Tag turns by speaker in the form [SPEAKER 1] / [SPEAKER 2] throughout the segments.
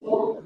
[SPEAKER 1] What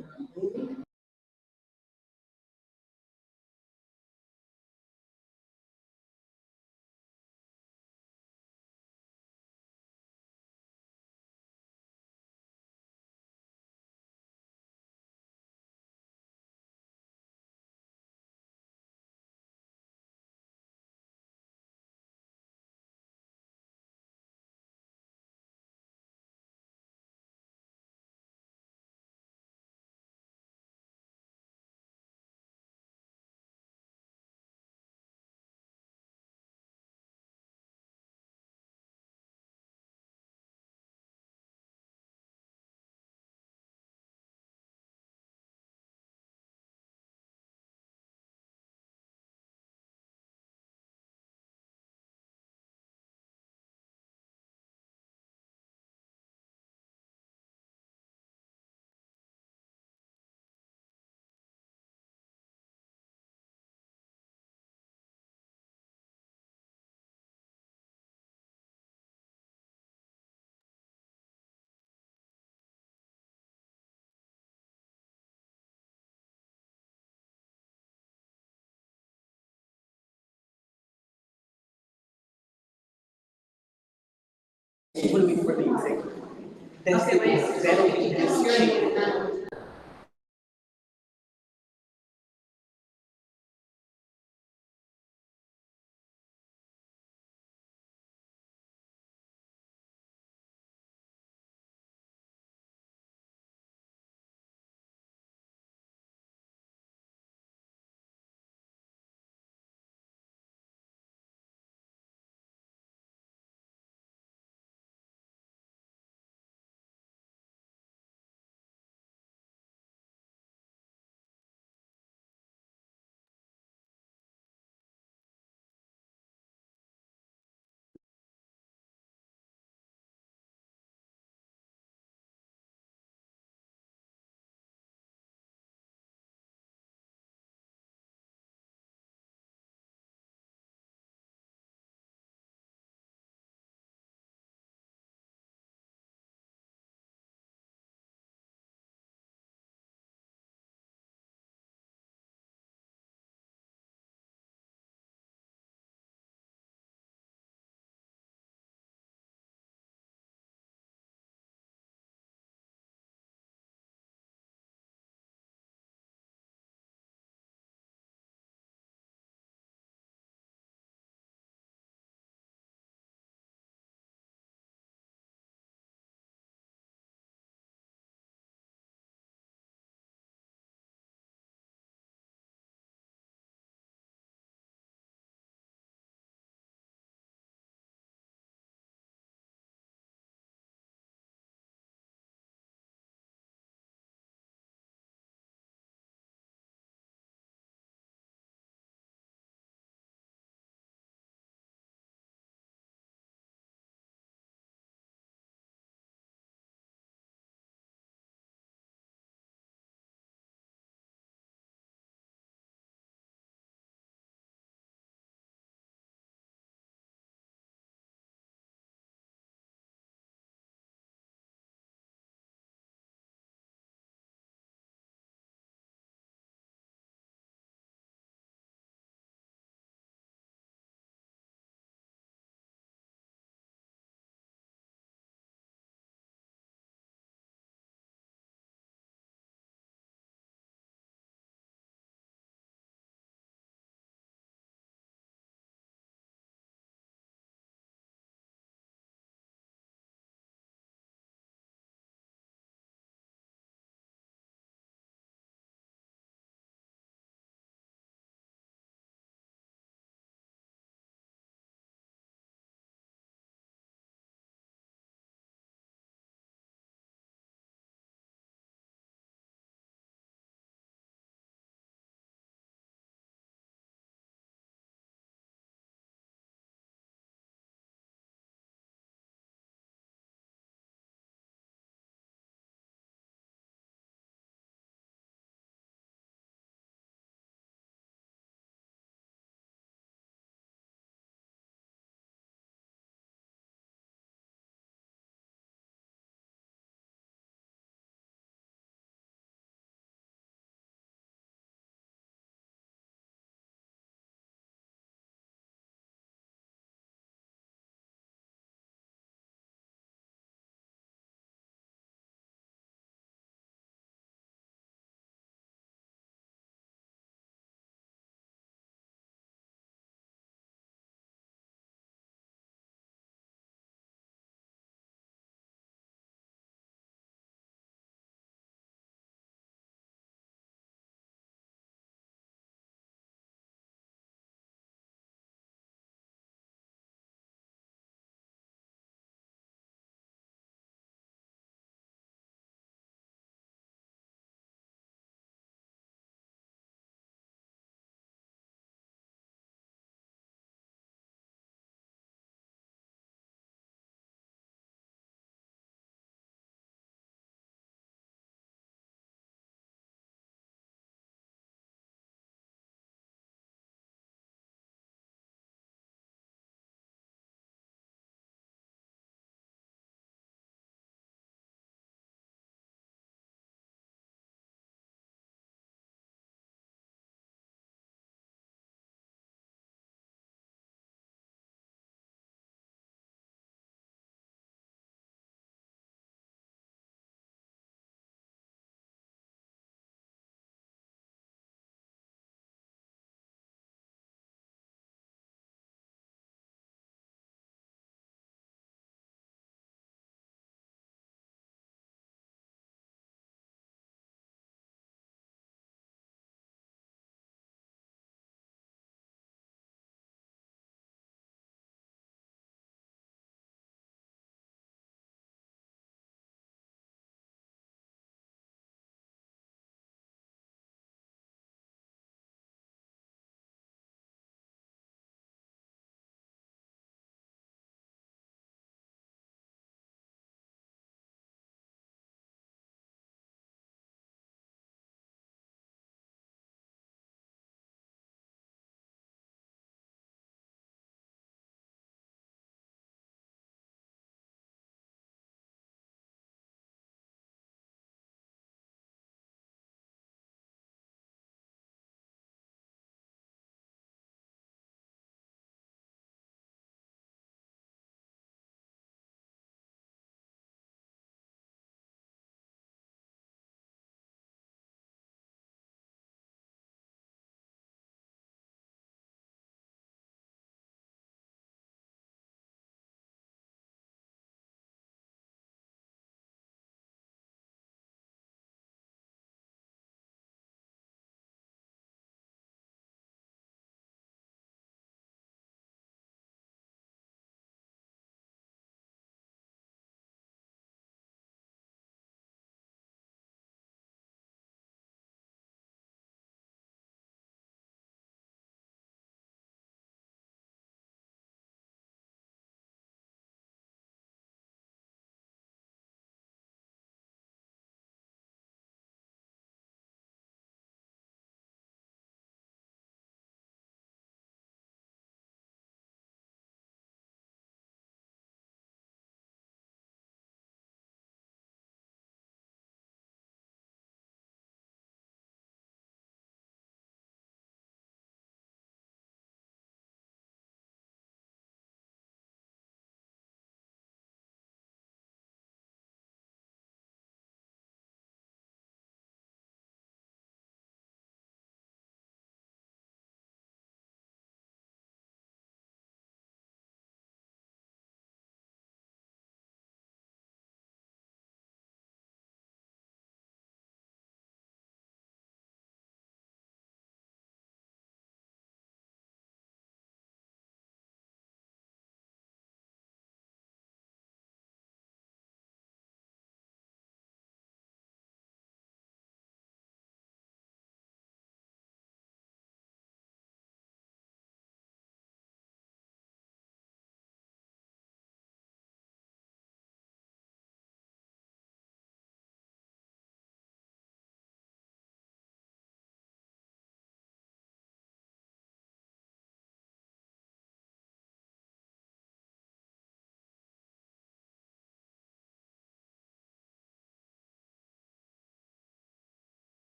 [SPEAKER 1] are we releasing? That's that'll be this cheap.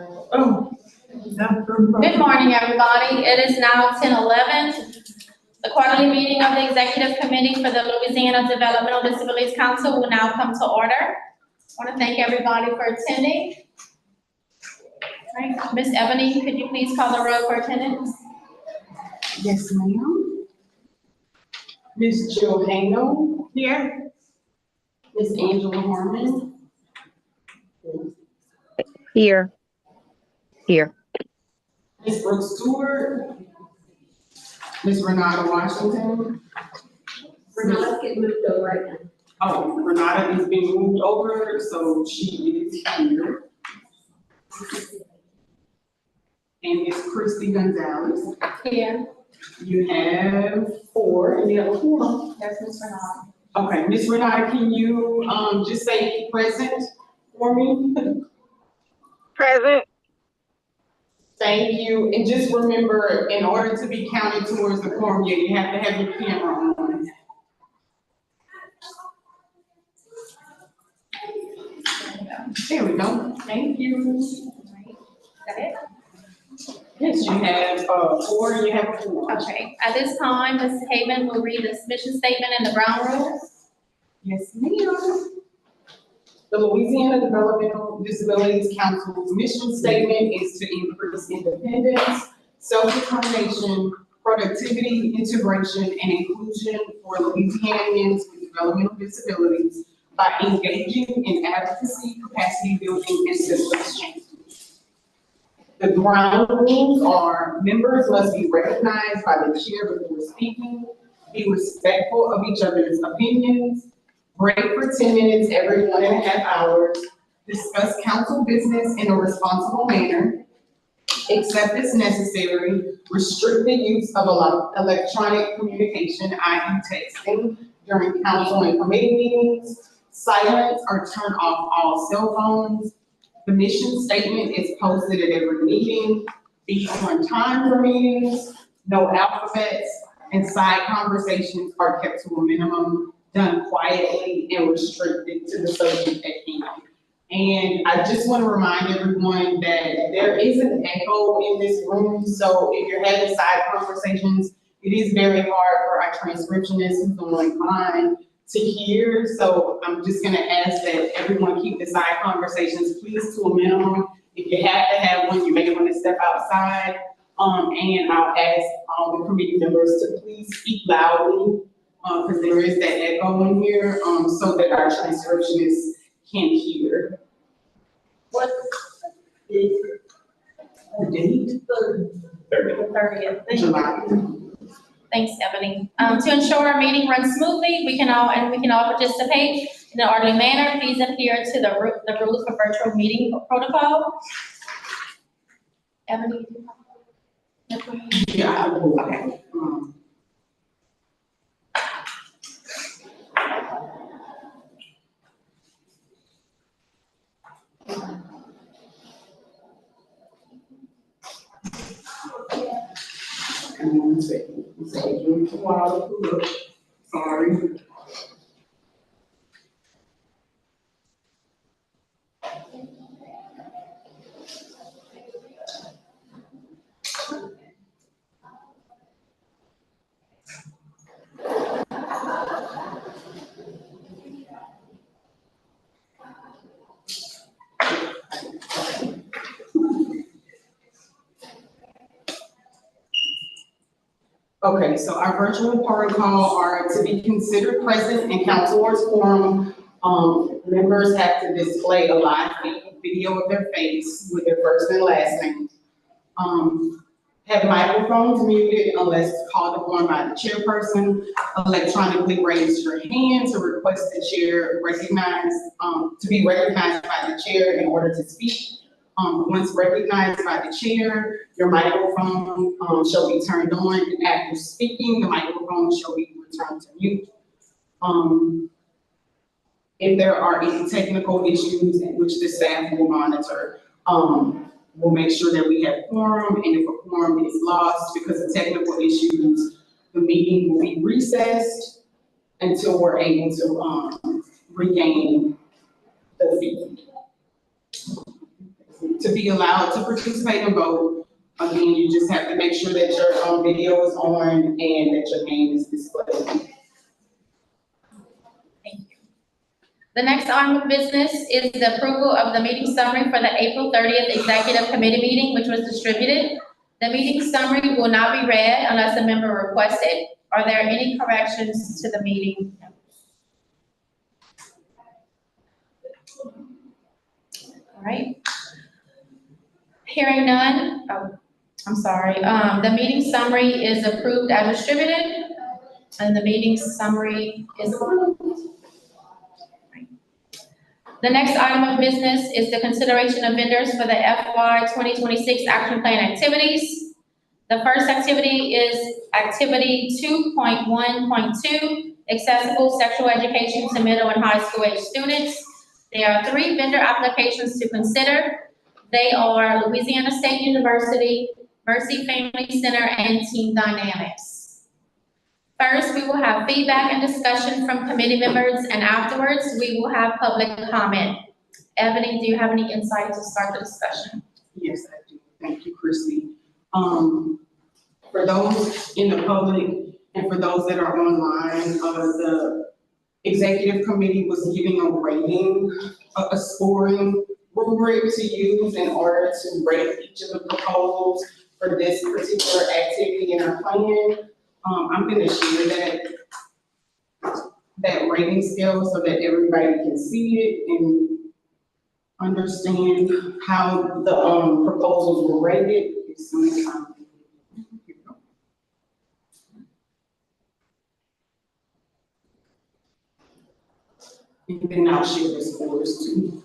[SPEAKER 1] Oh.
[SPEAKER 2] Good morning, everybody. It is now 10:11. The quarterly meeting of the Executive Committee for the Louisiana Developmental Disabilities Council will now come to order. I want to thank everybody for attending. All right, Ms. Ebony, could you please call the roll for attendance?
[SPEAKER 1] Yes, ma'am. Ms. Jill Hano here. Ms. Angela Harmon.
[SPEAKER 3] Here. Here.
[SPEAKER 1] Ms. Brooke Stewart. Ms. Renata Washington.
[SPEAKER 4] Renata get moved over right now.
[SPEAKER 1] Oh, Renata is being moved over, so she is here. And Ms. Christy Gonzalez.
[SPEAKER 2] Here.
[SPEAKER 1] You have 4, and you have a 4.
[SPEAKER 2] There's Ms. Renata.
[SPEAKER 1] Okay, Ms. Renata, can you, just say present for me?
[SPEAKER 3] Present.
[SPEAKER 1] Thank you, and just remember, in order to be counted towards the quorum, you have to have your camera on. There we go, thank you.
[SPEAKER 2] Is that it?
[SPEAKER 1] Yes, you have, 4, and you have a 4.
[SPEAKER 2] Okay, at this time, Ms. Haven will read the submission statement and the ground rules.
[SPEAKER 1] Yes, ma'am. The Louisiana Developmental Disabilities Council's mission statement is to increase independence, self-determination, productivity, integration, and inclusion for Louisianians with developmental disabilities by engaging in advocacy, capacity building, and systems change. The ground rules are: members must be recognized by the chair before speaking, be respectful of each other's opinions, break for 10 minutes every 1.5 hours, discuss council business in a responsible manner, except as necessary, restrict the use of electronic communication, i.e. texting, during council and committee meetings, silence or turn off all cell phones. The mission statement is posted at every meeting, be on time for meetings, no alphabets, and side conversations are kept to a minimum, done quietly and restricted to the subject at hand. And I just want to remind everyone that there is an echo in this room, so if you're having side conversations, it is very hard for our transcriptionists who's online to hear. So I'm just gonna ask that everyone keep the side conversations, please, to a minimum. If you have to have one, you may want to step outside. And I'll ask all the committee members to please speak loudly, because there is that echo in here, so that our transcriptionists can hear.
[SPEAKER 4] What is
[SPEAKER 1] The date?
[SPEAKER 2] The 30th.
[SPEAKER 1] July.
[SPEAKER 2] Thanks, Ebony. To ensure our meeting runs smoothly, we can all participate in an orderly manner. Please adhere to the rules for virtual meeting protocol. Ebony?
[SPEAKER 1] Yeah, I will, okay. One second. Sorry. Okay, so our virtual protocol are to be considered present in council or quorum. Members have to display a live video of their face with their first and last name. Have microphones muted unless called upon by the chairperson. Electronically raise your hand to request the chair to be recognized by the chair in order to speak. Once recognized by the chair, your microphone shall be turned on, and after speaking, the microphone shall be returned to mute. If there are any technical issues in which the staff will monitor, we'll make sure that we have quorum, and if a quorum is lost because of technical issues, the meeting will be recessed until we're able to regain the feed. to be allowed to participate and vote, again, you just have to make sure that your, video is on and that your name is displayed.
[SPEAKER 2] Thank you. The next item of business is the approval of the meeting summary for the April 30th Executive Committee meeting, which was distributed. The meeting summary will not be read unless a member requests it. Are there any corrections to the meeting? All right. Hearing none, I'm sorry, the meeting summary is approved as distributed, and the meeting summary is approved. The next item of business is the consideration of vendors for the FY 2026 action plan activities. The first activity is activity 2.1.2, accessible sexual education to middle and high school age students. There are 3 vendor applications to consider. They are Louisiana State University, Mercy Family Center, and Team Dynamics. First, we will have feedback and discussion from committee members, and afterwards, we will have public comment. Ebony, do you have any insight to start the discussion?
[SPEAKER 1] Yes, I do. Thank you, Chrissy. For those in the public and for those that are online, the executive committee was giving a rating, a scoring rubric to use in order to rate each of the proposals for this particular activity in our plan. I'm gonna share that rating scale so that everybody can see it and understand how the proposals were rated. It's sometime. And then I'll share the scores too.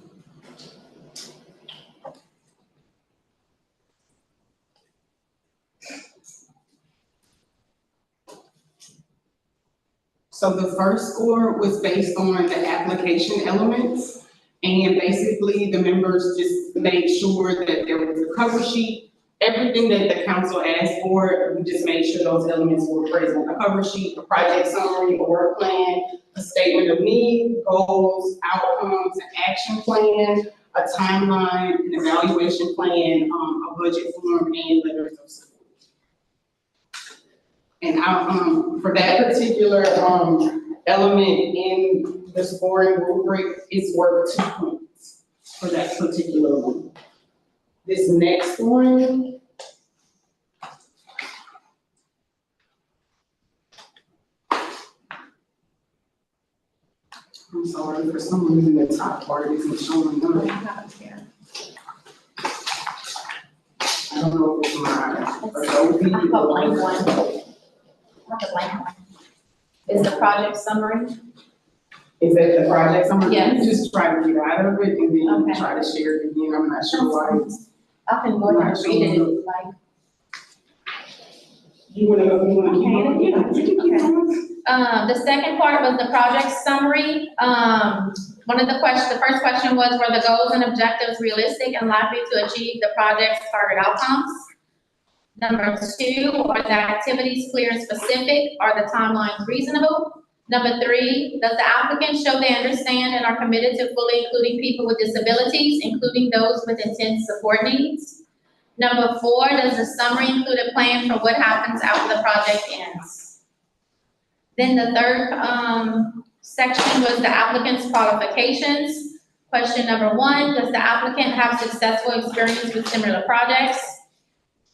[SPEAKER 1] So the first score was based on the application elements, and basically the members just made sure that there was a cover sheet. Everything that the council asked for, we just made sure those elements were present. A cover sheet, a project summary, a work plan, a statement of need, goals, outcomes, an action plan, a timeline, an evaluation plan, a budget form, and letters of support. And for that particular element in the scoring rubric is worth 2 points for that particular one. This next one, I'm sorry, for some reason the top part isn't showing up. I don't know if it's mine.
[SPEAKER 2] I have a blank one. Is the project summary?
[SPEAKER 1] Is that the project summary?
[SPEAKER 2] Yes.
[SPEAKER 1] Just try to get out of it and then
[SPEAKER 2] Okay.
[SPEAKER 1] try to share it again. I'm not sure why.
[SPEAKER 2] I can go ahead and read it if you like.
[SPEAKER 1] You wanna yeah, you can keep going.
[SPEAKER 2] The second part was the project summary. The first question was, were the goals and objectives realistic and likely to achieve the project's target outcomes? Number 2, are the activities clear and specific? Are the timelines reasonable? Number 3, does the applicant show they understand and are committed to fully including people with disabilities, including those with intense support needs? Number 4, does the summary include a plan for what happens after the project ends? Then the third section was the applicant's qualifications. Question number 1, does the applicant have successful experience with similar projects?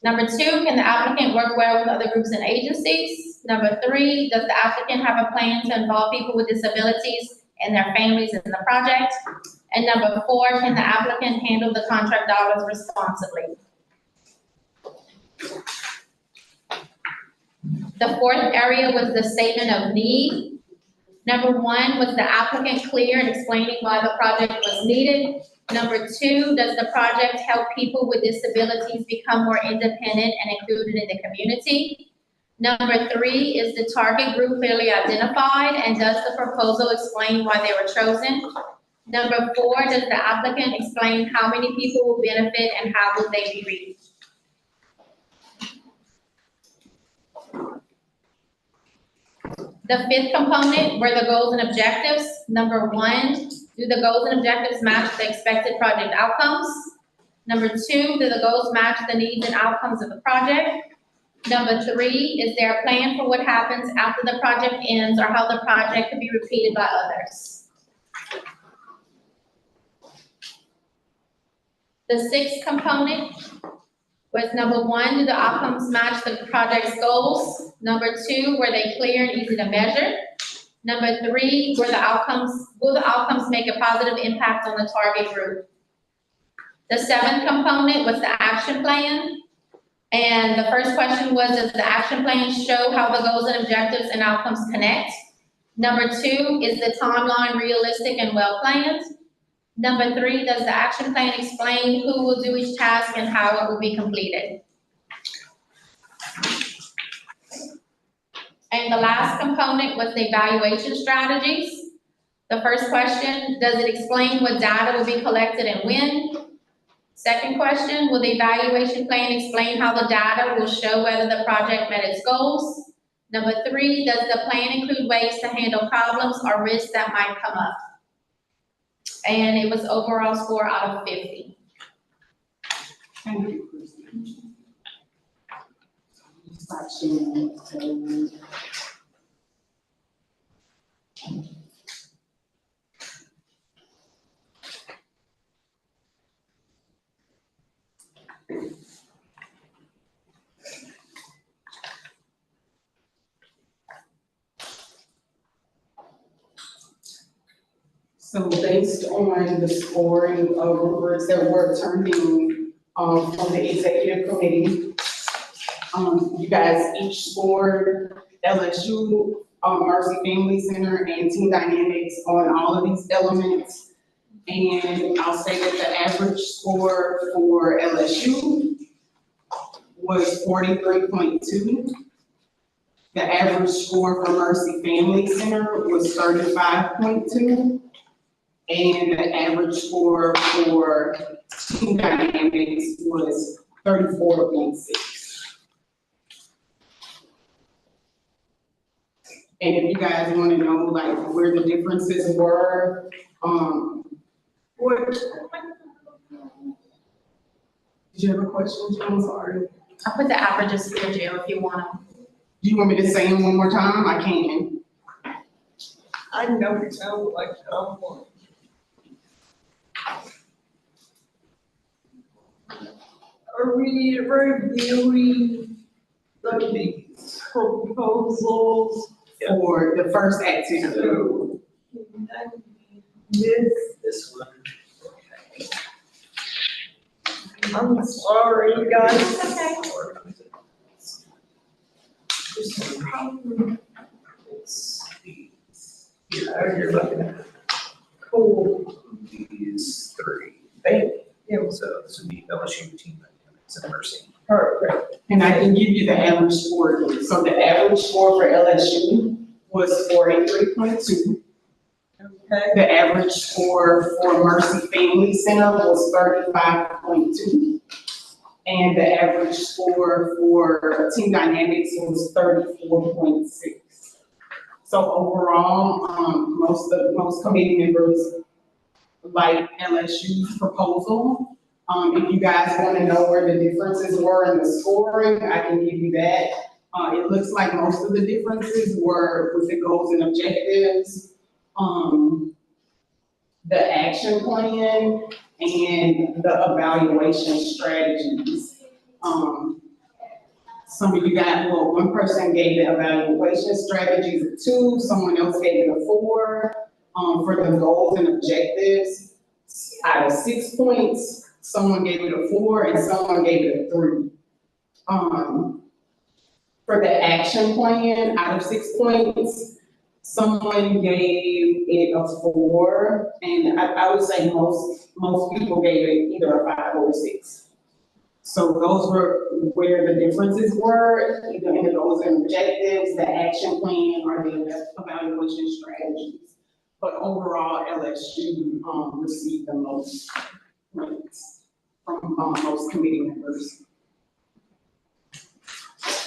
[SPEAKER 2] Number 2, can the applicant work well with other groups and agencies? Number 3, does the applicant have a plan to involve people with disabilities and their families in the project? And number 4, can the applicant handle the contract dollars responsibly? The fourth area was the statement of need. Number 1, was the applicant clear in explaining why the project was needed? Number 2, does the project help people with disabilities become more independent and included in the community? Number 3, is the target group clearly identified, and does the proposal explain why they were chosen? Number 4, does the applicant explain how many people will benefit and how will they be reached? The fifth component were the goals and objectives. Number 1, do the goals and objectives match the expected project outcomes? Number 2, do the goals match the needs and outcomes of the project? Number 3, is there a plan for what happens after the project ends or how the project could be repeated by others? The 6th component was number 1, do the outcomes match the project's goals? Number 2, were they clear and easy to measure? Number 3, will the outcomes make a positive impact on the target group? The 7th component was the action plan. And the first question was, does the action plan show how the goals and objectives and outcomes connect? Number 2, is the timeline realistic and well-planned? Number 3, does the action plan explain who will do each task and how it will be completed? And the last component was the evaluation strategies. The first question, does it explain what data will be collected and when? Second question, will the evaluation plan explain how the data will show whether the project met its goals? Number 3, does the plan include ways to handle problems or risks that might come up? And it was overall score out of 50.
[SPEAKER 1] Thank you, Christine. Stop sharing. So based on the scoring of rubrics that were turned in, from the executive committee, you guys each scored LSU, Mercy Family Center, and Team Dynamics on all of these elements. And I'll say that the average score for LSU was 43.2. The average score for Mercy Family Center was 35.2. And the average score for Team Dynamics was 34.6. And if you guys want to know like where the differences were, did you have a question, Jim? I'm sorry.
[SPEAKER 2] I'll put the averages here, Jill, if you want them.
[SPEAKER 1] Do you want me to say them one more time? I can.
[SPEAKER 5] I never tell like someone. Are we reviewing the proposals?
[SPEAKER 1] For the first activity.
[SPEAKER 5] So, this
[SPEAKER 6] one.
[SPEAKER 5] I'm sorry, guys.
[SPEAKER 2] Okay.
[SPEAKER 6] Yeah, you're looking at
[SPEAKER 5] Cool.
[SPEAKER 6] these 3.
[SPEAKER 5] Thank you.
[SPEAKER 6] So this would be LSU Team Dynamics and Mercy.
[SPEAKER 5] Perfect.
[SPEAKER 1] And I can give you the average score. So the average score for LSU was 43.2.
[SPEAKER 5] Okay.
[SPEAKER 1] The average score for Mercy Family Center was 35.2. And the average score for Team Dynamics was 34.6. So overall, most committee members like LSU's proposal. If you guys want to know where the differences were in the scoring, I can give you that. It looks like most of the differences were with the goals and objectives, the action plan, and the evaluation strategies. Some of you guys, well, one person gave the evaluation strategies a 2, someone else gave it a 4. For the goals and objectives, out of 6 points, someone gave it a 4 and someone gave it a 3. For the action plan, out of 6 points, someone gave it a 4, and I would say most people gave it either a 5 or a 6. So those were where the differences were, either in the goals and objectives, the action plan, or the evaluation strategies. But overall, LSU received the most ranks from most committee members.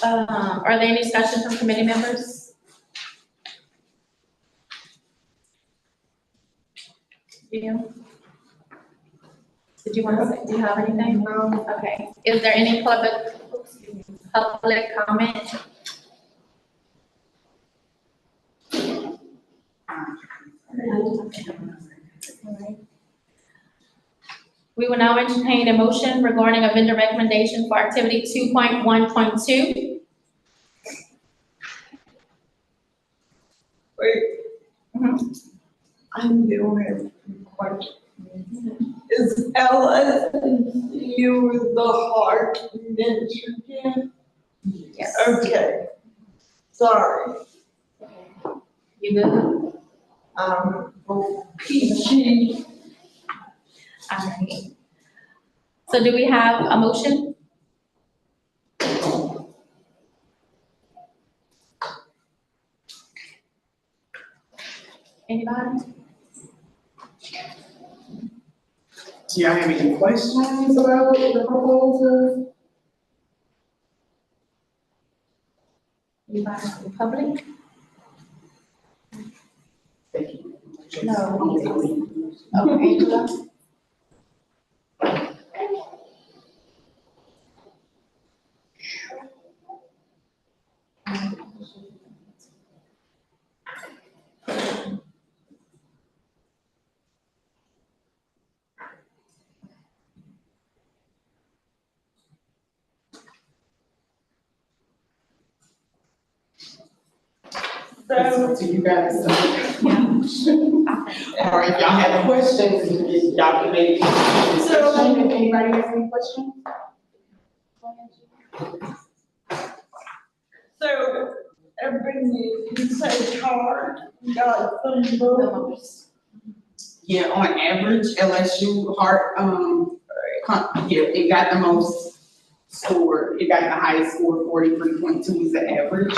[SPEAKER 2] Are there any discussions from committee members? Yeah. Did you want to say, do you have anything? Okay, is there any public comment? We will now entertain a motion regarding a vendor recommendation for activity 2.1.2.
[SPEAKER 5] Wait.
[SPEAKER 2] Mhm.
[SPEAKER 5] I do have a question. Is LSU the Heart Michigan?
[SPEAKER 2] Yes.
[SPEAKER 5] Okay. Sorry,
[SPEAKER 2] You good?
[SPEAKER 5] PG.
[SPEAKER 2] Alright. So do we have a motion? Anybody?
[SPEAKER 1] Do y'all have any questions about the proposal?
[SPEAKER 2] Anybody in public?
[SPEAKER 1] No.
[SPEAKER 2] Okay, Angela?
[SPEAKER 1] That's up to you guys. Or if y'all have questions, y'all can make discussion. If anybody has any questions?
[SPEAKER 5] So, everything you say hard, got some books.
[SPEAKER 1] Yeah, on average, LSU Heart, it got the most score. It got the highest score, 43.2 is the average.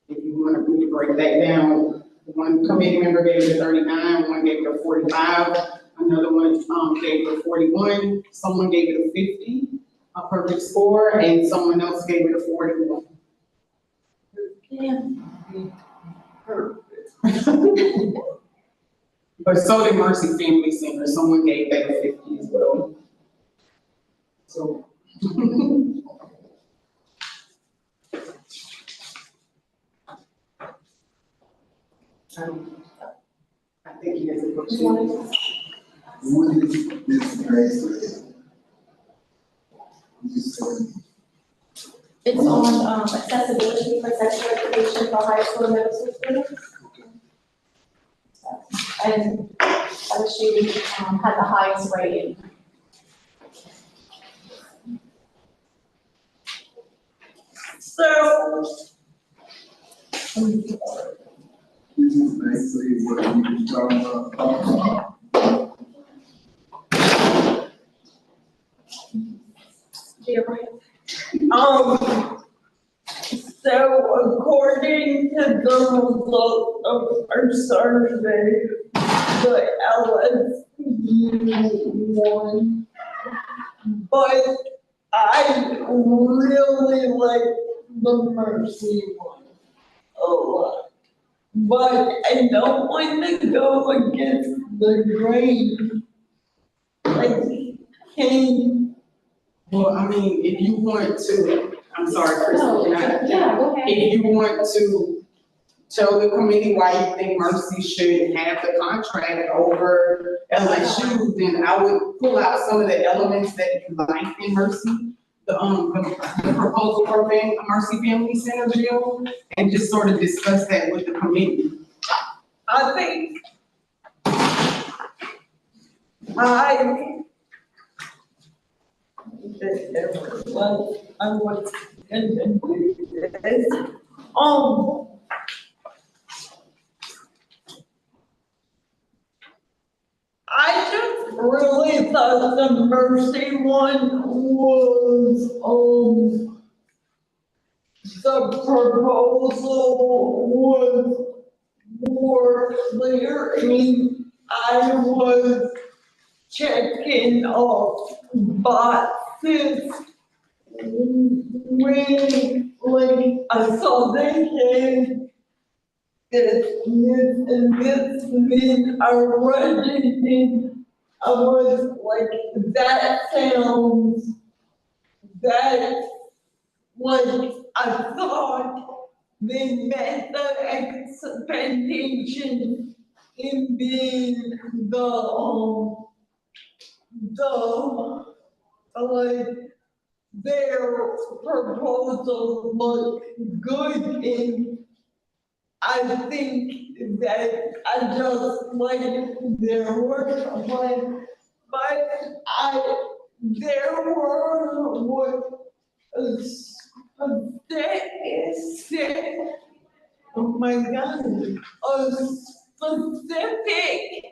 [SPEAKER 1] If you want to really break that down, one committee member gave it a 39, one gave it a 45, another one, gave it a 41, someone gave it a 50, a perfect score, and someone else gave it a 41. But so did Mercy Family Center, someone gave that a 50 as well. So. I think he has a question.
[SPEAKER 7] What is this grace? You said,
[SPEAKER 2] It's on, accessibility for sexual education for high school and middle school students. And LSU, had the highest rating.
[SPEAKER 5] So,
[SPEAKER 7] this is basically what we were talking about.
[SPEAKER 5] So according to the result of our survey, the LSU won. But I really like the Mercy one a lot. But I don't want to go against the grain. Like,
[SPEAKER 1] Well, I mean, if you want to, I'm sorry, Chris, can I?
[SPEAKER 2] Yeah, go ahead.
[SPEAKER 1] If you want to tell the committee why you think Mercy should have the contract over LSU, then I would pull out some of the elements that you like in Mercy. The proposal for Mercy Family Center bill, and just sort of discuss that with the committee.
[SPEAKER 5] I think I was going to do this. I just really thought the Mercy one was, the proposal was more clear. I mean, I was checking off boxes when, like, I saw they had this mean I read it and I was like, that sounds, that, like, I thought they met the expectation in being like, their proposal looked good and I think that I just like their work, but there were oh my God, a specific,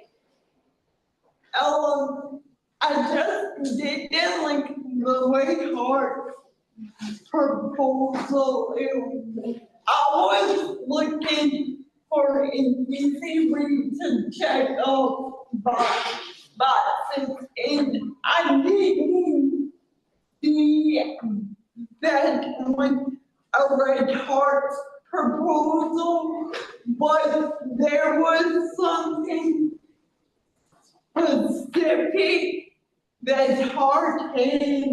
[SPEAKER 5] I just didn't like the way hard proposal, I was looking for an easy way to check off boxes, and I didn't see that when I read Hart's proposal, but there was something specific that Hart had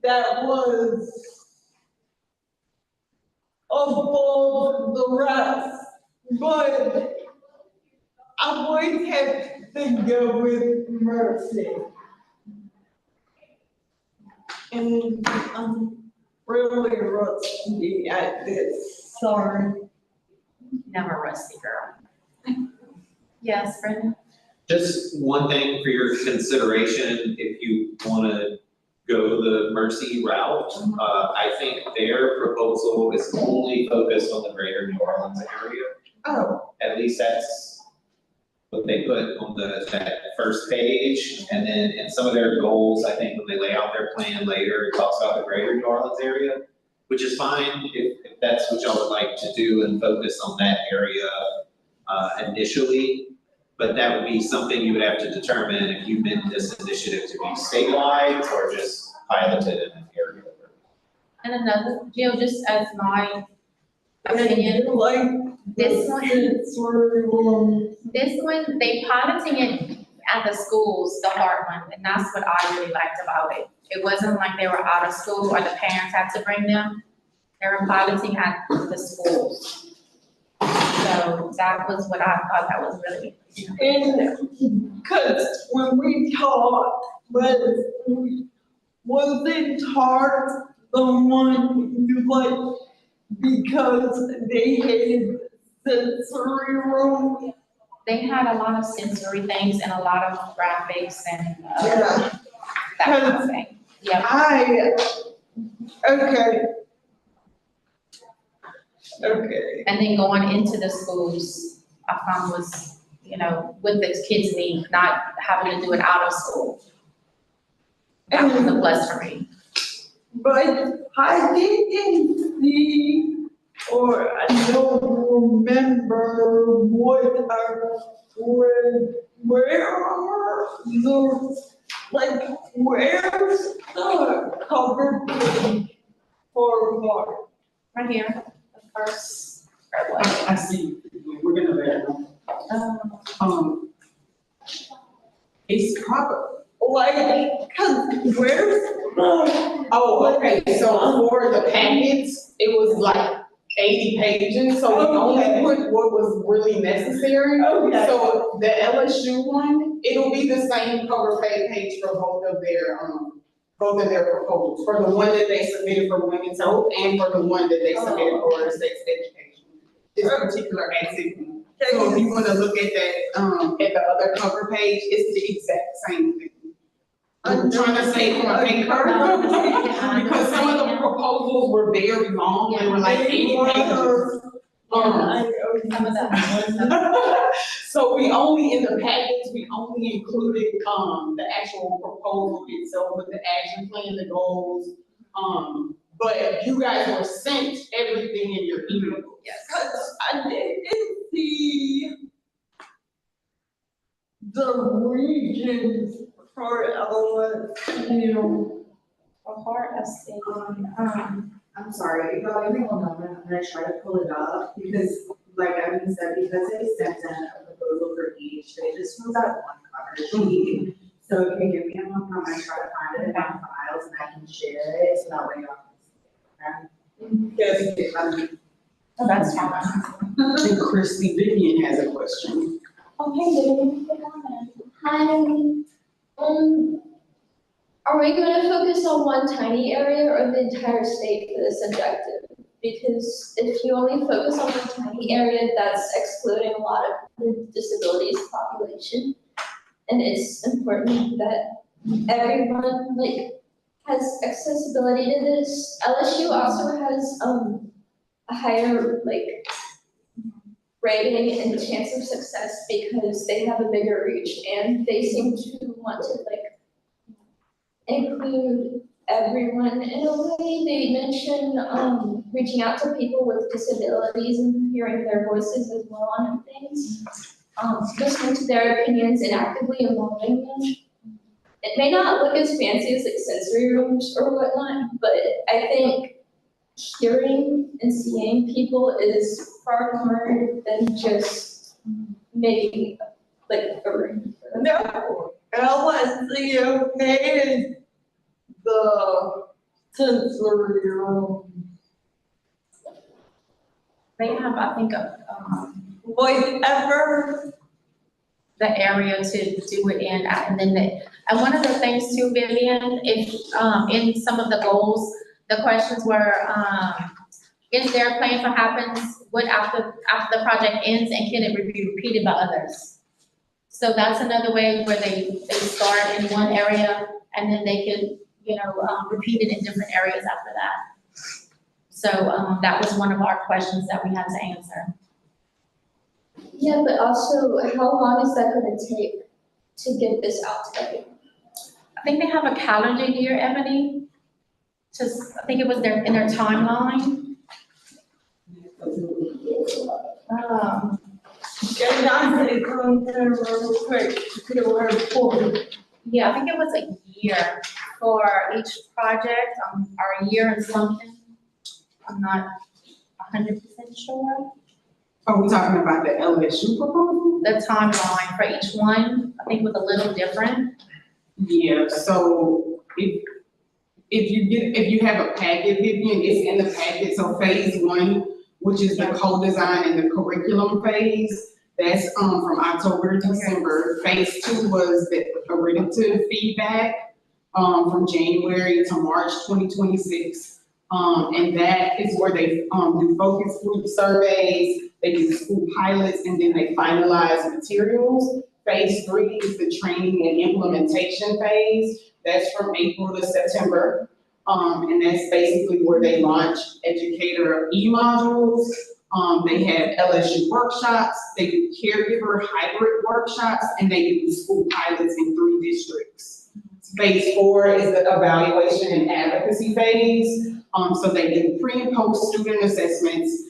[SPEAKER 5] that was above the rest, but I would have to go with Mercy. And I'm really rusty at this, sorry.
[SPEAKER 2] Never rusty, girl. Yes, Brenda?
[SPEAKER 6] Just one thing for your consideration, if you wanna go the Mercy route, I think their proposal is only focused on the greater New Orleans area.
[SPEAKER 5] Oh,
[SPEAKER 6] At least that's what they put on that first page. And then in some of their goals, I think when they lay out their plan later, it talks about the greater New Orleans area, which is fine if that's what y'all would like to do and focus on that area initially. But that would be something you would have to determine if you meant this initiative to be statewide or just piloted in an area.
[SPEAKER 2] And another, Jill, just as my opinion,
[SPEAKER 5] like
[SPEAKER 2] this one,
[SPEAKER 5] this
[SPEAKER 2] they piloting it at the schools, the hard one, and that's what I really liked about it. It wasn't like they were out of school or the parents had to bring them. They were piloting at the schools. So that was what I thought that was really.
[SPEAKER 5] And, cause when we talked, wasn't Hart the one who like, because they had sensory room?
[SPEAKER 2] They had a lot of sensory things and a lot of graphics and
[SPEAKER 5] Yeah.
[SPEAKER 2] that kind of thing. Yep.
[SPEAKER 5] Okay,
[SPEAKER 2] And then going into the schools, I found was, with the kids' need, not having to do it out of school. That was a plus for me.
[SPEAKER 5] but I didn't see, or I don't remember where are those, like, where's the cover page for Hart?
[SPEAKER 2] Right here, the first, or what?
[SPEAKER 1] I see, we're gonna let them. It's probably,
[SPEAKER 5] Like, cause where's the?
[SPEAKER 1] oh, okay, so for the packets, it was like 80 pages, so we only
[SPEAKER 5] Okay.
[SPEAKER 1] put what was really necessary.
[SPEAKER 5] Okay.
[SPEAKER 1] So the LSU one, it'll be the same cover page for both of their proposals, for the one that they submitted for women's health and for the one that they submitted for sex education. This particular activity. So if you wanna look at that, at the other cover page, it's the exact same thing. I'm trying to say from a paper, because some of the proposals were very long, they were like 80 pages.
[SPEAKER 2] Some of the,
[SPEAKER 1] So we only, in the package, we only included, the actual proposal itself with the action plan, the goals. But you guys were sent everything in your email.
[SPEAKER 2] yes.
[SPEAKER 5] Cause I didn't see the regions for LSU.
[SPEAKER 2] For heart, I see,
[SPEAKER 8] I'm sorry, y'all, give me one moment, I'm gonna try to pull it up, because like Evan said, because they sent in a proposal for each, they just filled out one cover sheet. So if you give me a moment, I try to find it in my files and I can share it, so that way y'all can.
[SPEAKER 1] Yes,
[SPEAKER 2] Oh, that's fine.
[SPEAKER 1] and Christy Vivian has a question.
[SPEAKER 2] Okay, Vivian, good comment.
[SPEAKER 9] Hi, are we gonna focus on one tiny area or the entire state for this objective? Because if you only focus on one tiny area, that's excluding a lot of the disabilities population. And it's important that everyone has accessibility to this. LSU also has a higher rating and chance of success because they have a bigger reach and they seem to want to include everyone in a way. They mention reaching out to people with disabilities and hearing their voices as well on things. Listening to their opinions and actively involving them. It may not look as fancy as sensory rooms or whatnot, but I think hearing and seeing people is far more than just making a room.
[SPEAKER 5] No, LSC is the sensory room.
[SPEAKER 2] They have, I think,
[SPEAKER 5] Whatever,
[SPEAKER 2] the area to do it in, and then and one of the things too, Vivian, if, in some of the goals, the questions were, is there a plan for happens, what after the project ends, and can it be repeated by others? So that's another way where they start in one area, and then they can, repeat it in different areas after that. So, that was one of our questions that we had to answer.
[SPEAKER 9] Yeah, but also, how long is that gonna take to get this out to everyone?
[SPEAKER 2] I think they have a calendar year, Ebony. I think it was in their timeline.
[SPEAKER 5] can I say something real quick to her point?
[SPEAKER 2] Yeah, I think it was a year for each project, or a year and something. I'm not 100% sure.
[SPEAKER 1] Are we talking about the LSU proposal?
[SPEAKER 2] The timeline for each one, I think was a little different.
[SPEAKER 1] Yeah, so if you have a packet, Vivian, it's in the packet, so phase one, which is the co-design and the curriculum phase, that's, from October to December. Phase two was the iterative feedback, from January to March 2026. And that is where they, do focus group surveys, they do school pilots, and then they finalize materials. Phase three is the training and implementation phase. That's from April to September. And that's basically where they launch educator e-modules. They have LSU workshops, they do caregiver hybrid workshops, and they do school pilots in 3 districts. Phase four is the evaluation and advocacy phase. So they do pre and post student assessments,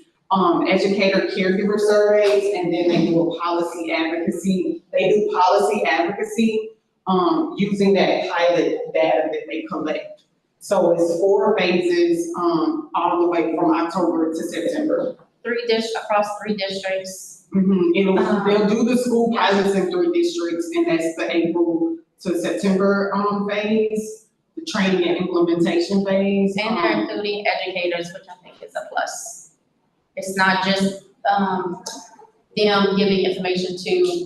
[SPEAKER 1] educator caregiver surveys, and then they do a policy advocacy. They do policy advocacy, using that pilot data that they collect. So it's 4 phases, all the way from October to September.
[SPEAKER 2] Across 3 districts.
[SPEAKER 1] They'll do the school pilots in 3 districts, and that's the April to September, phase, the training and implementation phase.
[SPEAKER 2] And they're including educators, which I think is a plus. It's not just, them giving information to,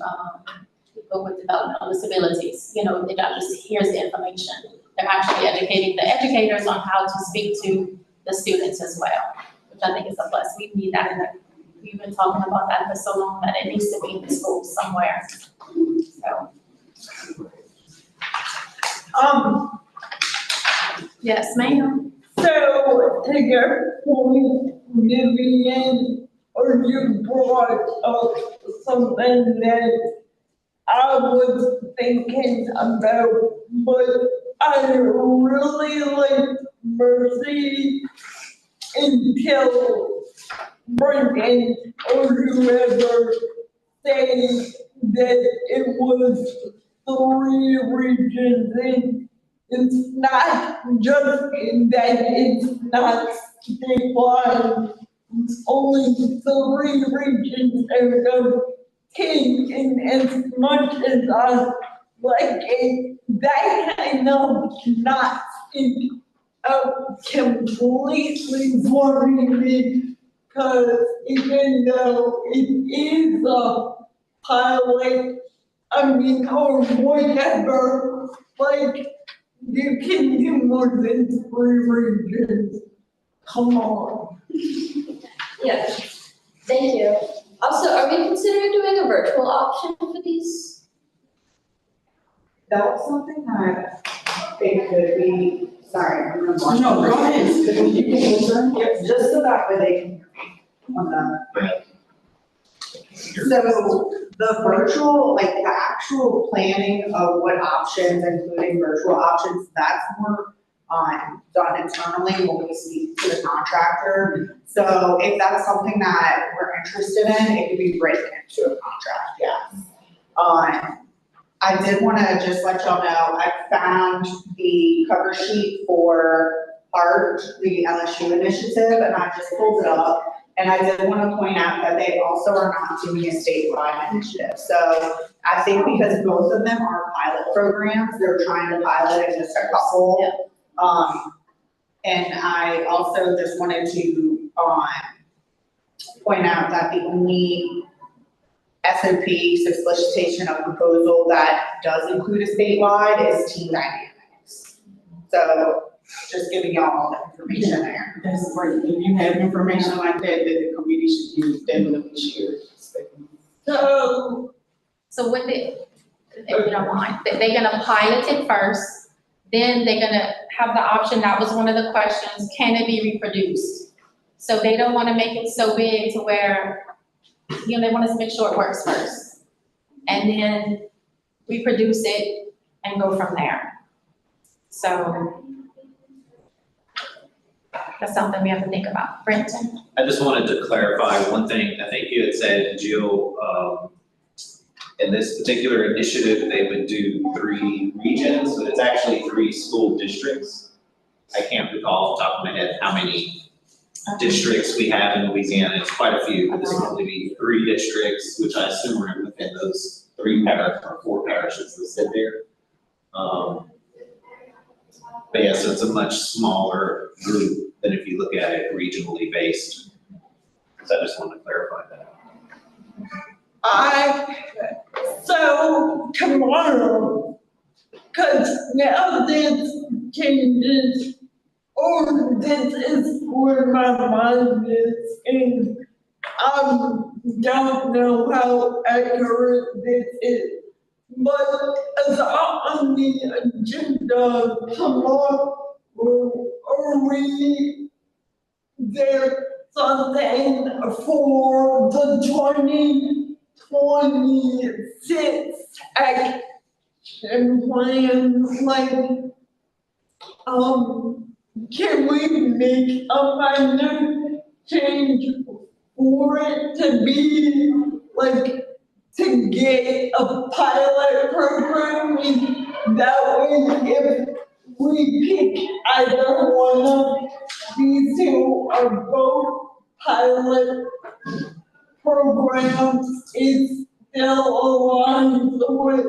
[SPEAKER 2] people with developmental disabilities. They're not just, here's the information. They're actually educating the educators on how to speak to the students as well, which I think is a plus. We need that we've been talking about that for so long that it needs to be in the schools somewhere. So. Yes, ma'am.
[SPEAKER 5] So, to your point, Vivian, or you brought up something that I was thinking about, but I really like Mercy until Brendan or whoever said that it was 3 regions, and it's not just in that it's not statewide, only 3 regions out of 10, and as much as I like it, that kind of not completely worrying me, cause even though it is a pilot, or whatever, like, you can do more than 3 regions. Come on.
[SPEAKER 9] Yes, thank you. Also, are we considering doing a virtual option for these?
[SPEAKER 8] That's something that it could be, sorry, I'm gonna.
[SPEAKER 1] No, go ahead.
[SPEAKER 8] You can answer, yep, just so that way they can hear me on the. So the virtual, like the actual planning of what options, including virtual options, that's more done internally when we speak to the contractor. So if that's something that we're interested in, it could be written into a contract, yes. I did wanna just let y'all know, I found the cover sheet for ART, the LSU initiative, and I just pulled it up. And I did want to point out that they also are not doing a statewide initiative. So I think because both of them are pilot programs, they're trying to pilot in just a couple. And I also just wanted to point out that the only SOP, so solicitation of proposal, that does include a statewide is Team Dynamics. So just giving y'all all the information there.
[SPEAKER 1] That's great. If you have information like that, the committee should use, definitely share it.
[SPEAKER 5] So,
[SPEAKER 2] with it, if you don't mind, they're gonna pilot it first, then they're gonna have the option, that was one of the questions, can it be reproduced? So they don't wanna make it so big to where, they wanna make sure it works first. And then reproduce it and go from there. So that's something we have to think about. Brenton?
[SPEAKER 6] I just wanted to clarify one thing. I think you had said, Jill, in this particular initiative, they would do 3 regions, but it's actually 3 school districts. I can't recall off the top of my head how many districts we have in Louisiana. It's quite a few, but this will only be 3 districts, which I assume are within those 3 parishes or 4 parishes that sit there. But yeah, so it's a much smaller group than if you look at it regionally based. So I just wanted to clarify that.
[SPEAKER 5] So tomorrow, cause now this changes, or this is where my mind is, and don't know how accurate this is. But as on the agenda tomorrow, are we there something for the 2026 action plan? Like, can we make a minor change for it to be like, to get a pilot program? And that way, if we pick either one of these 2 or both pilot programs, it still aligns with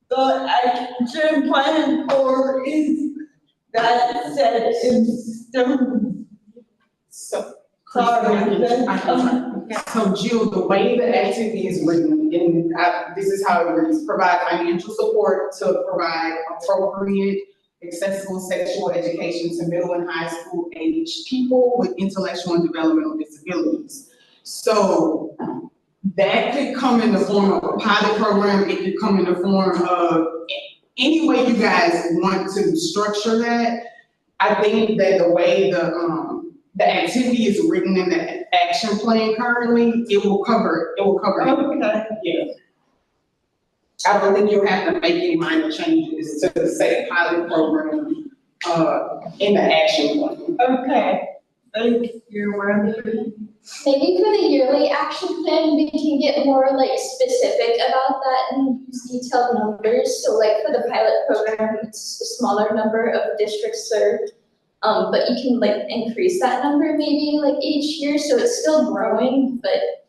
[SPEAKER 5] the action plan, or is that set in stone?
[SPEAKER 1] So,
[SPEAKER 5] Sorry,
[SPEAKER 1] so Jill, the way the activity is written, and this is how it reads: provide financial support to provide appropriate, accessible sexual education to middle and high school age people with intellectual and developmental disabilities. So that could come in the form of a pilot program. It could come in the form of any way you guys want to structure that. I think that the way the activity is written in the action plan currently, it will cover.
[SPEAKER 5] Okay.
[SPEAKER 1] Yeah. I don't think you'll have to make any minor changes to the say pilot program, in the action plan.
[SPEAKER 5] Okay, thank you, Wendy.
[SPEAKER 9] Maybe for the yearly action plan, we can get more like specific about that and use detailed numbers. So like for the pilot program, it's a smaller number of districts served. But you can like increase that number maybe like each year, so it's still growing, but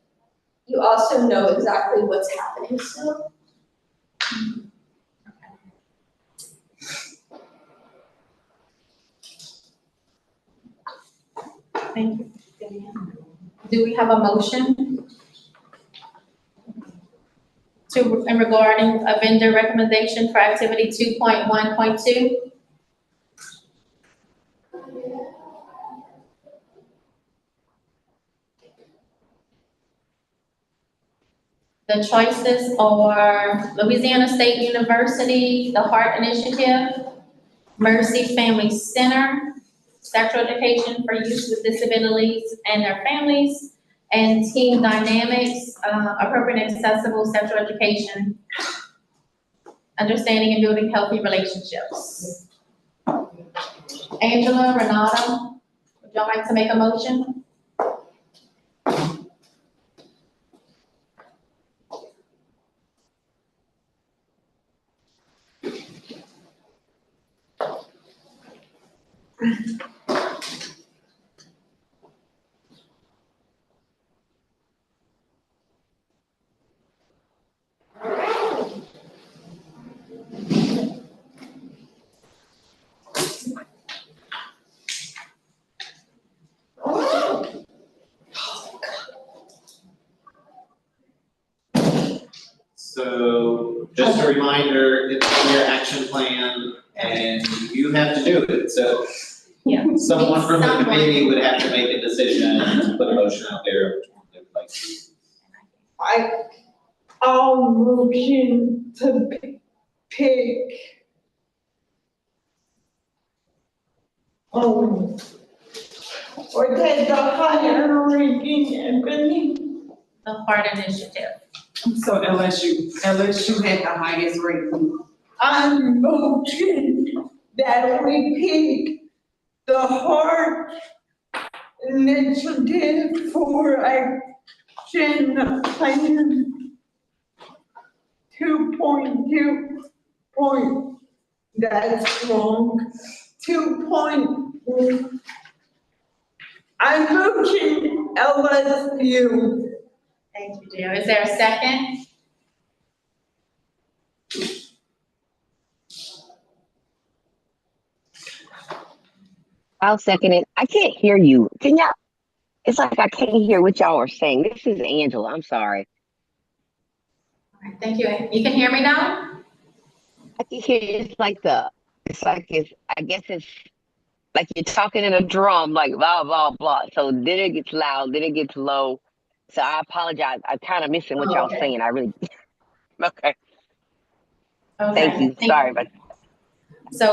[SPEAKER 9] you also know exactly what's happening still.
[SPEAKER 2] Thank you. Do we have a motion in regarding a vendor recommendation for activity 2.1.2? The choices are Louisiana State University, the Heart Initiative, Mercy Family Center, Sexual Education for Youth with Disabilities and Their Families, and Team Dynamics, Appropriate and Accessible Sexual Education, Understanding and Building Healthy Relationships. Angela, Renata, would y'all like to make a motion?
[SPEAKER 6] So just a reminder, it's in your action plan and you have to do it, so.
[SPEAKER 2] Yeah.
[SPEAKER 6] Someone from the
[SPEAKER 2] Someone.
[SPEAKER 6] committee would have to make a decision to put a motion out there, which one they would like to.
[SPEAKER 5] I'll motion to pick. Or take the higher ranking Ebony.
[SPEAKER 2] The Heart Initiative.
[SPEAKER 1] So LSU had the highest rating.
[SPEAKER 5] I motion that we pick the Heart Initiative for Action Plan 2.2 point, that's wrong, 2.1. I motion LSU.
[SPEAKER 2] Thank you, dear. Is there a second?
[SPEAKER 3] I'll second it. I can't hear you. Can y'all? It's like I can't hear what y'all are saying. This is Angela. I'm sorry.
[SPEAKER 2] All right, thank you. You can hear me now?
[SPEAKER 3] I can hear I guess it's like you're talking in a drum, like blah, blah, blah. So then it gets loud, then it gets low. So I apologize. I'm kind of missing what y'all
[SPEAKER 2] Okay.
[SPEAKER 3] saying. I really, okay.
[SPEAKER 2] Okay.
[SPEAKER 3] Thank you. Sorry, but
[SPEAKER 2] So,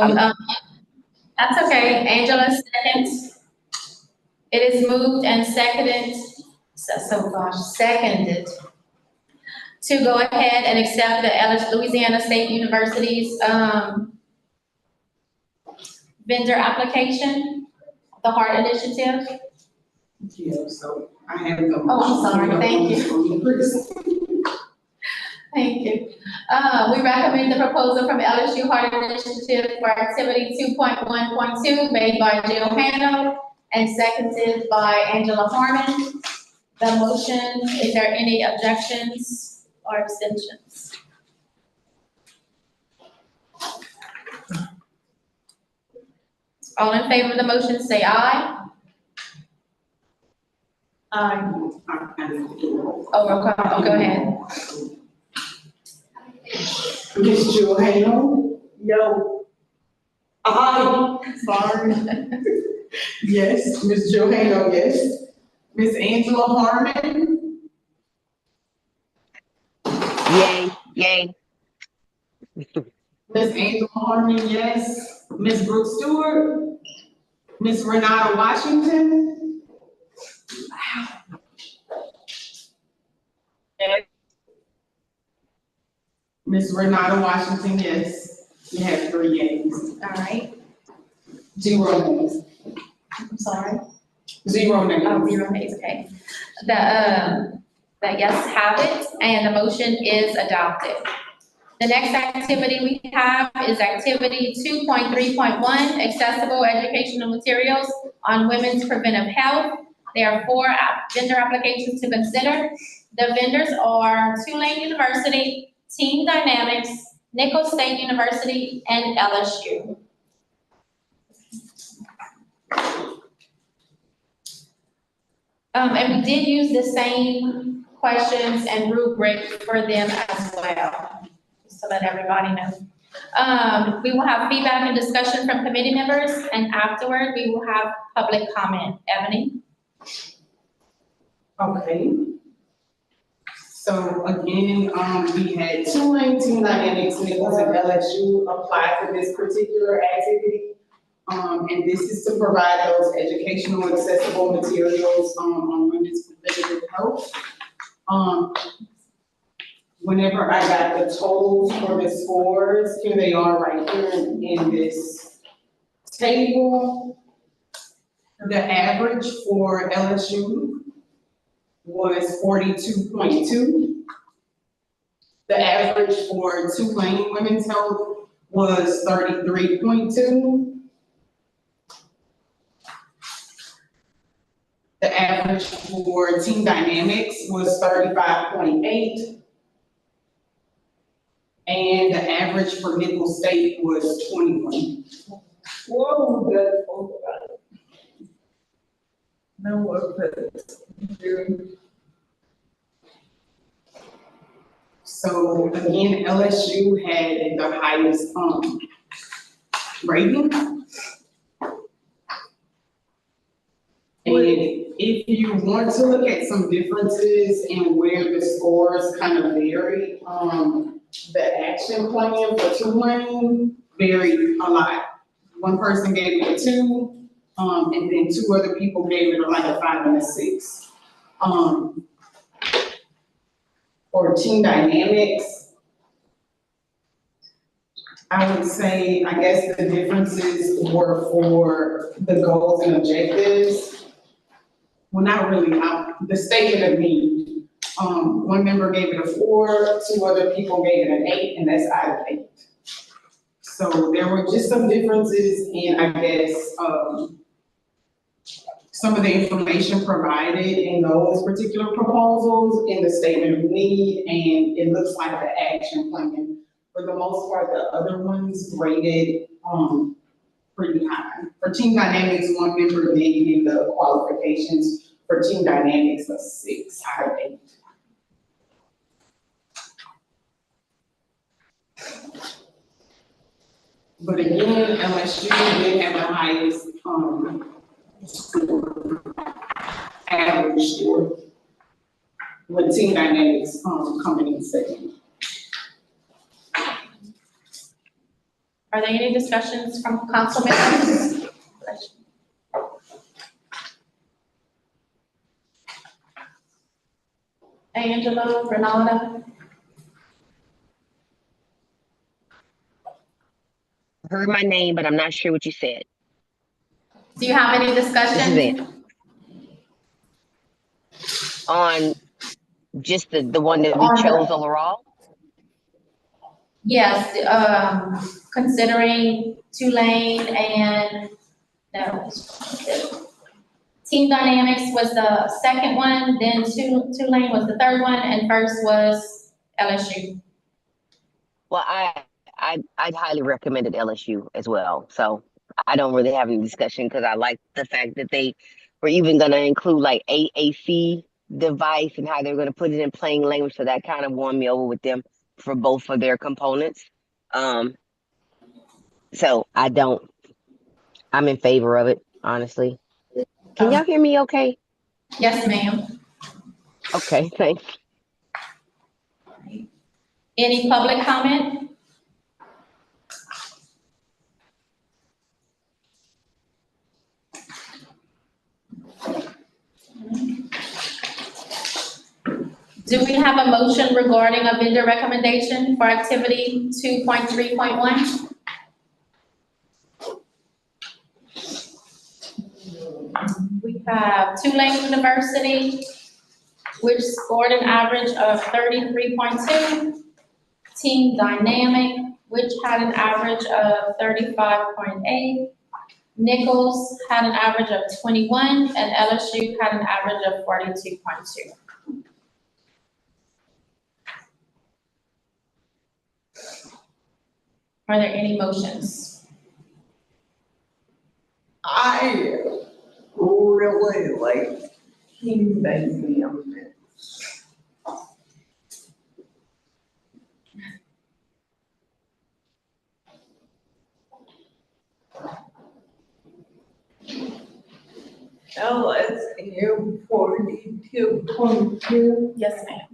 [SPEAKER 2] that's okay. Angela seconds. It is moved and seconded, seconded to go ahead and accept the Louisiana State University's, vendor application, the Heart Initiative.
[SPEAKER 1] Yeah, so I have the.
[SPEAKER 2] Oh, I'm sorry. Thank you. Thank you. We recommend the proposal from LSU Heart Initiative for activity 2.1.2 made by Jill Hano and seconded by Angela Harmon. The motion, is there any objections or abstentions? All in favor of the motion, say aye. Aye. Oh, go ahead.
[SPEAKER 1] Ms. Jill Hale?
[SPEAKER 5] No.
[SPEAKER 1] Sorry. Yes, Ms. Jill Hale, yes. Ms. Angela Harmon?
[SPEAKER 3] yay.
[SPEAKER 1] Ms. Angela Harmon, yes. Ms. Brooke Stewart? Ms. Renata Washington? Ms. Renata Washington, yes. You have 3 yeas.
[SPEAKER 2] All right,
[SPEAKER 1] 0 nays.
[SPEAKER 2] I'm sorry.
[SPEAKER 1] 0 nays.
[SPEAKER 2] Oh, 0 nays, okay. The yes have it, and the motion is adopted. The next activity we have is activity 2.3.1, accessible educational materials on women's preventive health. There are 4 vendor applications to consider. The vendors are Tulane University, Team Dynamics, Nicholls State University, and LSU. And we did use the same questions and rubric for them as well, just to let everybody know. We will have feedback and discussion from committee members, and afterward, we will have public comment. Ebony?
[SPEAKER 1] Okay. So again, we had Tulane, Team Dynamics, Nicholls, and LSU apply for this particular activity. And this is to provide those educational accessible materials, on women's preventive health. Whenever I got the totals for the scores, here they are right here in this table. The average for LSU was 42.2. The average for Tulane Women's Health was 33.2. The average for Team Dynamics was 35.8. And the average for Nicholls State was 21.
[SPEAKER 5] Whoa, that's all right. Now what do?
[SPEAKER 1] So again, LSU had the highest, rating. And if you want to look at some differences in where the scores kind of vary, the action plan for Tulane varied a lot. One person gave it a 2, and then 2 other people gave it like a 5 and a 6. For Team Dynamics, I would say, I guess the differences were for the goals and objectives. Well, not really, the statement of need. One member gave it a 4, 2 other people gave it an 8, and that's out of 8. So there were just some differences in, I guess, some of the information provided in those particular proposals in the statement of need, and it looks like the action plan. For the most part, the other ones graded, pretty high. For Team Dynamics, one member did give the qualifications. For Team Dynamics, a 6 out of 8. But again, LSU did have the highest, score, average score, with Team Dynamics, coming in second.
[SPEAKER 2] Are there any discussions from council members? Angela, Renata?
[SPEAKER 3] I heard my name, but I'm not sure what you said.
[SPEAKER 2] Do you have any discussion?
[SPEAKER 3] This is it. On just the one that we chose overall?
[SPEAKER 2] Yes, considering Tulane and, no, Team Dynamics was the second one, then Tulane was the third one, and first was LSU.
[SPEAKER 3] Well, I highly recommended LSU as well. So I don't really have any discussion because I like the fact that they were even going to include like AAC device and how they're going to put it in plain language. So that kind of won me over with them for both of their components. So I'm in favor of it, honestly. Can y'all hear me okay?
[SPEAKER 2] Yes, ma'am.
[SPEAKER 3] Okay, thanks.
[SPEAKER 2] Any public comment? Do we have a motion regarding a vendor recommendation for activity 2.3.1? We have Tulane University, which scored an average of 33.2. Team Dynamic, which had an average of 35.8. Nichols had an average of 21, and LSU had an average of 42.2. Are there any motions?
[SPEAKER 5] I really like Team Dynamic. LSU 42.2.
[SPEAKER 2] Yes, ma'am.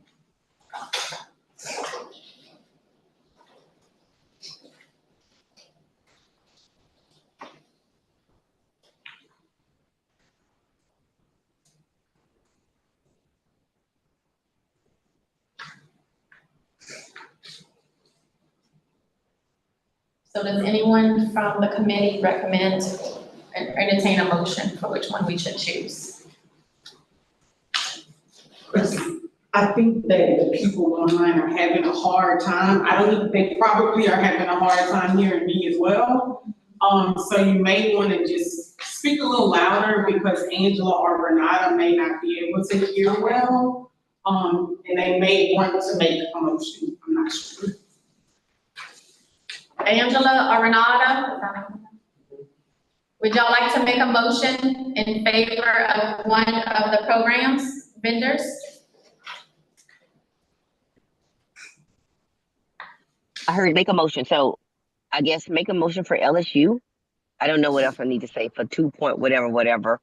[SPEAKER 2] So does anyone from the committee recommend and entertain a motion for which one we should choose?
[SPEAKER 1] I think that the people online are having a hard time. I don't think they probably are having a hard time hearing me as well. So you may want to just speak a little louder because Angela or Renata may not be able to hear well. And they may want to make a motion, I'm not sure.
[SPEAKER 2] Angela or Renata? Would y'all like to make a motion in favor of one of the programs, vendors?
[SPEAKER 3] I heard make a motion, so I guess make a motion for LSU. I don't know what else I need to say for 2 point whatever.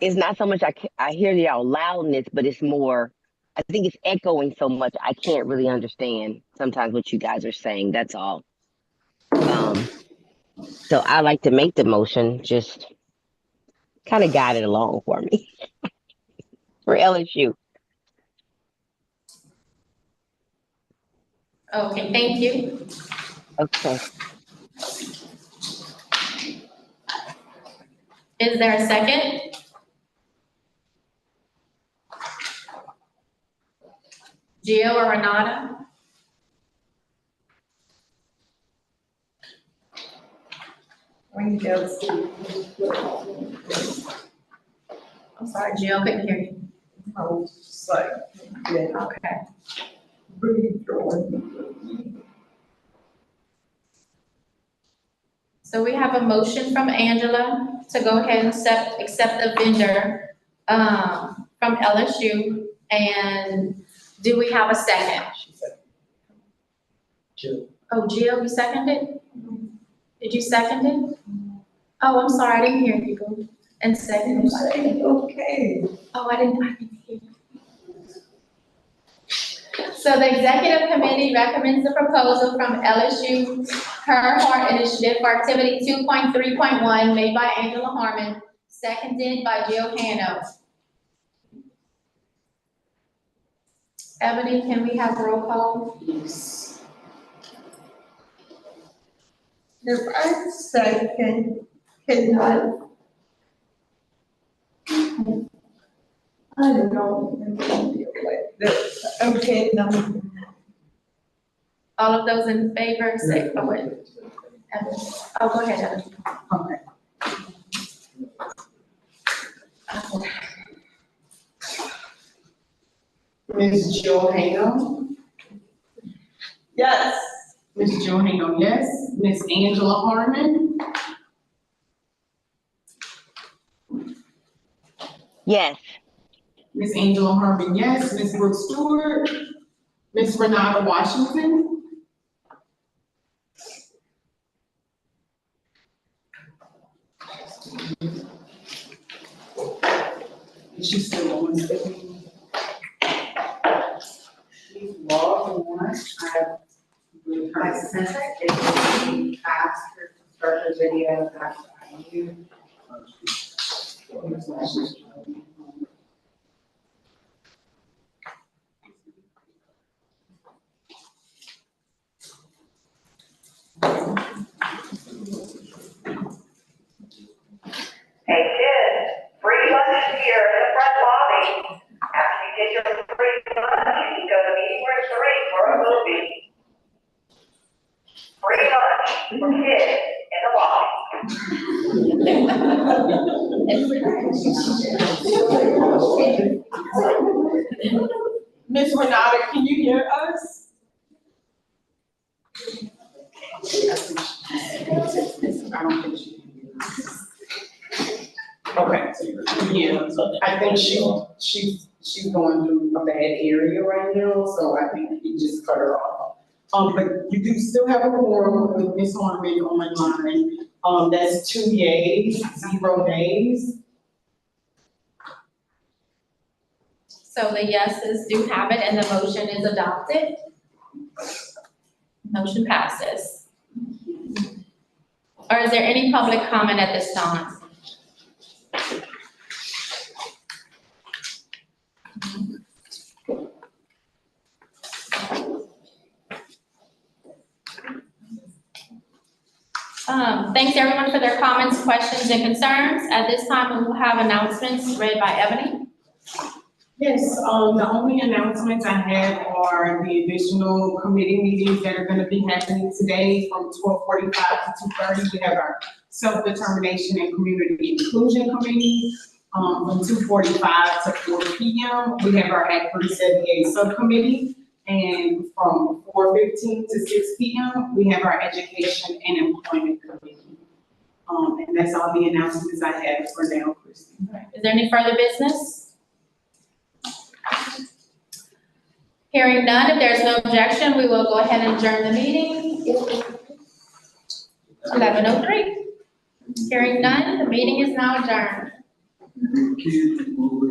[SPEAKER 3] It's not so much I hear y'all loudness, but it's more, I think it's echoing so much I can't really understand sometimes what you guys are saying, that's all. So I like to make the motion, just kind of guide it along for me. For LSU.
[SPEAKER 2] Okay, thank you.
[SPEAKER 3] Okay.
[SPEAKER 2] Is there a second? Gio or Renata?
[SPEAKER 5] Ring Dale.
[SPEAKER 2] I'm sorry, Gio, couldn't hear you.
[SPEAKER 5] I was just like, yeah,
[SPEAKER 2] Okay.
[SPEAKER 5] breathe on.
[SPEAKER 2] So we have a motion from Angela to go ahead and accept the vendor from LSU. And do we have a second?
[SPEAKER 7] Jill.
[SPEAKER 2] Oh, Gio, you seconded? Did you second it? Oh, I'm sorry, I didn't hear you. And second.
[SPEAKER 5] Okay.
[SPEAKER 2] Oh, I didn't hear you. So the executive committee recommends the proposal from LSU Her Heart Initiative for activity 2.3.1 made by Angela Harmon, seconded by Jill Hano. Ebony, can we have roll call?
[SPEAKER 1] Yes.
[SPEAKER 5] If I second, can I don't know. Okay, no.
[SPEAKER 2] All of those in favor, say, oh, wait. Ebony. Oh, go ahead, Ebony.
[SPEAKER 1] Okay. Ms. Jill Hano?
[SPEAKER 5] Yes.
[SPEAKER 1] Ms. Jill Hano, yes. Ms. Angela Harmon?
[SPEAKER 3] Yes.
[SPEAKER 1] Ms. Angela Harmon, yes. Ms. Brooke Stewart? Ms. Renata Washington? She's still on. She's logged on.
[SPEAKER 8] I sent it, if you ask her to start the video, that's on you.
[SPEAKER 10] Hey kids, free lunch here in the front lobby. After you get your free lunch, you can go to Meeting Room 3 for a movie.
[SPEAKER 1] Ms. Renata, can you hear us? I don't think she can hear us. Okay, yeah, I think she's going through a bad area right now, so I think we just cut her off. But you do still have a quorum with Ms. Harmon online. That's 2 yeas, 0 nays.
[SPEAKER 2] So the yeses do have it and the motion is adopted. Motion passes. Or is there any public comment at this time? Thanks everyone for their comments, questions, and concerns. At this time, we will have announcements read by Ebony.
[SPEAKER 1] Yes, the only announcements I have are the additional committee meetings that are gonna be happening today from 12:45 to 2:30. We have our self-determination and community inclusion committee, from 2:45 to 4 p.m. We have our Act 378 subcommittee, and from 4:15 to 6 p.m., we have our education and employment committee. And that's all the announcements I have for now, Christy.
[SPEAKER 2] Is there any further business? Hearing none, if there's no objection, we will go ahead and adjourn the meeting. 11:03. Hearing none, the meeting is now adjourned.
[SPEAKER 7] The kids move